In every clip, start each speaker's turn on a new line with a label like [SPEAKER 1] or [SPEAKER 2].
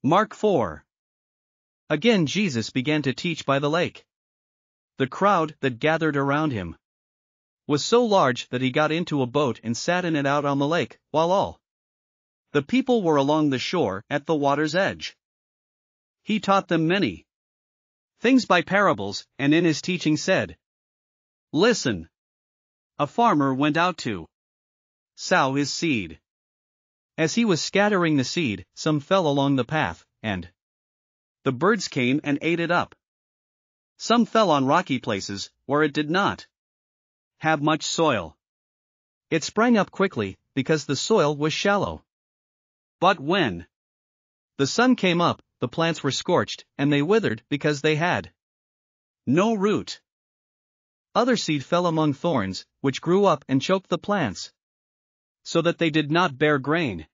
[SPEAKER 1] Mark 4. Again Jesus began to teach by the lake. The crowd that gathered around him was so large that he got into a boat and sat in it out on the lake, while all the people were along the shore at the water's edge. He taught them many things by parables, and in his teaching said, "Listen. A farmer went out to sow his seed. As he was scattering the seed, some fell along the path, and the birds came and ate it up. Some fell on rocky places, where it did not have much soil. It sprang up quickly, because the soil was shallow. But when the sun came up, the plants were scorched, and they withered because they had no root. Other seed fell among thorns, which grew up and choked the plants, so that they did not bear grain.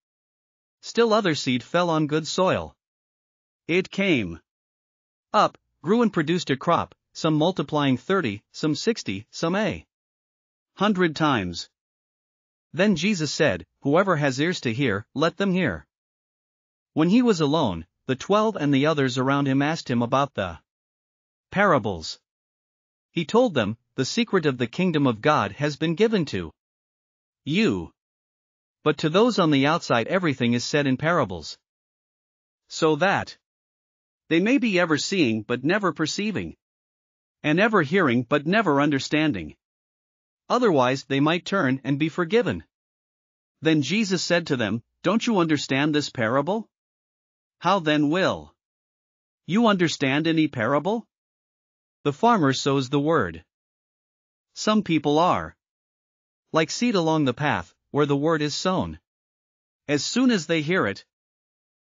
[SPEAKER 1] Still other seed fell on good soil. It came up, grew and produced a crop, some multiplying 30, some 60, some 100 times. Then Jesus said, Whoever has ears to hear, let them hear. When he was alone, the 12 and the others around him asked him about the parables. He told them, The secret of the kingdom of God has been given to you. But to those on the outside everything is said in parables, so that they may be ever seeing but never perceiving, and ever hearing but never understanding. Otherwise they might turn and be forgiven. Then Jesus said to them, Don't you understand this parable? How then will you understand any parable? The farmer sows the word. Some people are like seed along the path, where the word is sown. As soon as they hear it,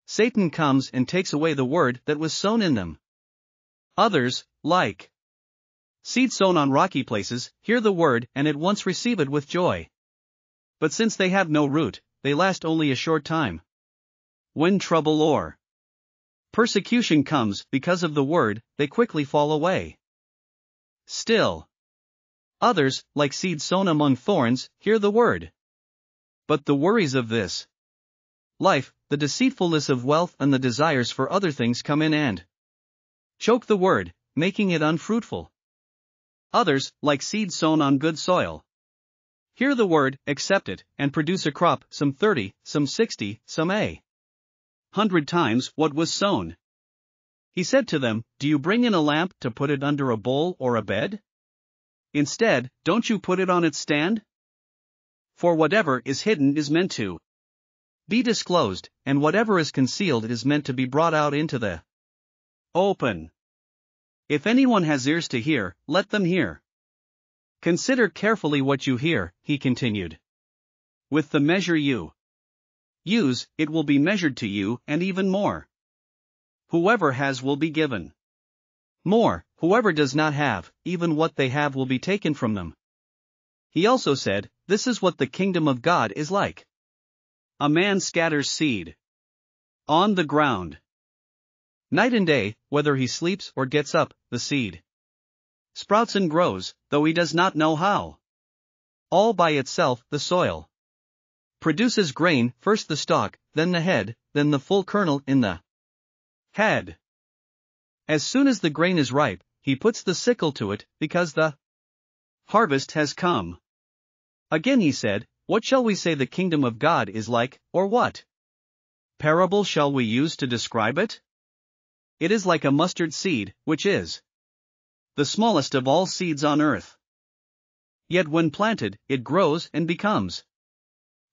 [SPEAKER 1] Satan comes and takes away the word that was sown in them. Others, like seed sown on rocky places, hear the word and at once receive it with joy. But since they have no root, they last only a short time. When trouble or persecution comes because of the word, they quickly fall away. Still others, like seed sown among thorns, hear the word. But the worries of this life, the deceitfulness of wealth and the desires for other things come in and choke the word, making it unfruitful. Others, like seed sown on good soil, hear the word, accept it, and produce a crop, some 30, some 60, some 100 times what was sown. He said to them, Do you bring in a lamp to put it under a bowl or a bed? Instead, don't you put it on its stand? For whatever is hidden is meant to be disclosed, and whatever is concealed is meant to be brought out into the open. If anyone has ears to hear, let them hear. Consider carefully what you hear, he continued. With the measure you use, it will be measured to you, and even more. Whoever has will be given more. Whoever does not have, even what they have will be taken from them. He also said, This is what the kingdom of God is like. A man scatters seed on the ground. Night and day, whether he sleeps or gets up, the seed sprouts and grows, though he does not know how. All by itself, the soil produces grain, first the stalk, then the head, then the full kernel in the head. As soon as the grain is ripe, he puts the sickle to it, because the harvest has come. Again he said, What shall we say the kingdom of God is like, or what parable shall we use to describe it? It is like a mustard seed, which is the smallest of all seeds on earth. Yet when planted, it grows and becomes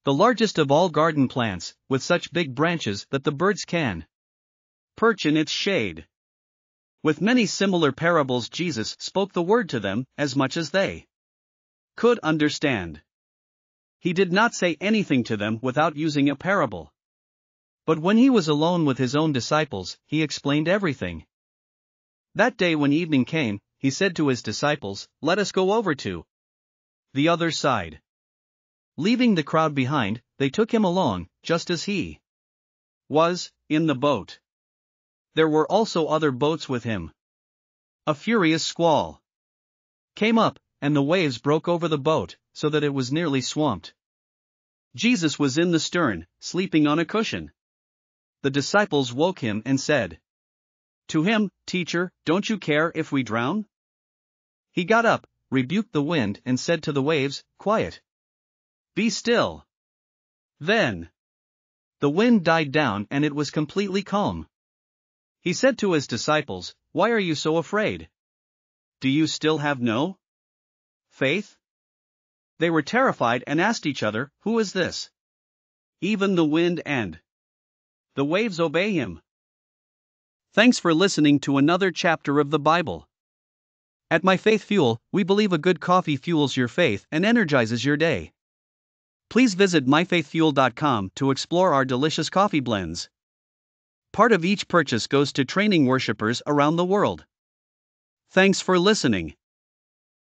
[SPEAKER 1] the largest of all garden plants, with such big branches that the birds can perch in its shade. With many similar parables Jesus spoke the word to them, as much as they could understand. He did not say anything to them without using a parable. But when he was alone with his own disciples, he explained everything. That day when evening came, he said to his disciples, Let us go over to the other side. Leaving the crowd behind, they took him along, just as he was in the boat. There were also other boats with him. A furious squall came up, and the waves broke over the boat, so that it was nearly swamped. Jesus was in the stern, sleeping on a cushion. The disciples woke him and said to him, "Teacher, don't you care if we drown?" He got up, rebuked the wind, and said to the waves, "Quiet! Be still." Then the wind died down and it was completely calm. He said to his disciples, "Why are you so afraid? Do you still have no faith?" They were terrified and asked each other, "Who is this? Even the wind and the waves obey him." Thanks for listening to another chapter of the Bible. At My Faith Fuel, we believe a good coffee fuels your faith and energizes your day. Please visit myfaithfuel.com to explore our delicious coffee blends. Part of each purchase goes to training worshipers around the world. Thanks for listening.